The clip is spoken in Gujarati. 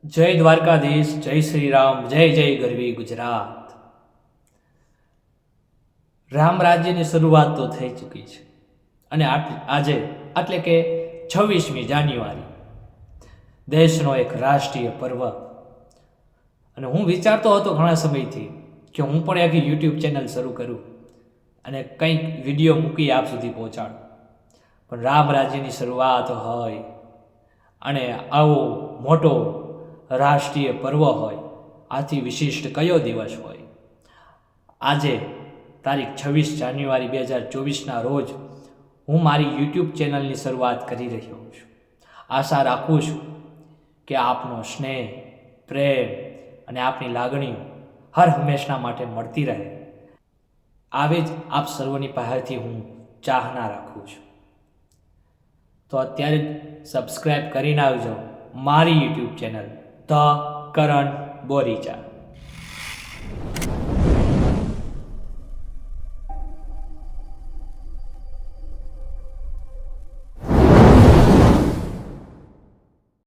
જય દ્વારકાધીશ, જય શ્રી રામ, જય જય ગરવી ગુજરાત. રામ રાજ્યની શરૂઆત તો થઈ ચૂકી છે અને આજે એટલે કે 26મી જાન્યુઆરી દેશનો એક રાષ્ટ્રીય પર્વ. અને હું વિચારતો હતો ઘણા સમયથી કે હું પણ એક યુટ્યુબ ચેનલ શરૂ કરું અને કંઈક વિડીયો મૂકી આપ સુધી પહોંચાડું. પણ રામ રાજ્યની શરૂઆત હોય અને આવો મોટો રાષ્ટ્રીય પર્વ હોય, આથી વિશિષ્ટ કયો દિવસ હોય? આજે તારીખ 26 જાન્યુઆરી 2024ના રોજ હું મારી યુટ્યુબ ચેનલની શરૂઆત કરી રહ્યો છું. આશા રાખું છું કે આપનો સ્નેહ, પ્રેમ અને આપની લાગણીઓ હર હંમેશના માટે મળતી રહે. આવી જ આપ સર્વની પાસેથી હું ચાહના રાખું છું. તો અત્યારે જ સબસ્ક્રાઈબ કરીને આવજો મારી YouTube channel the Karan Boricha.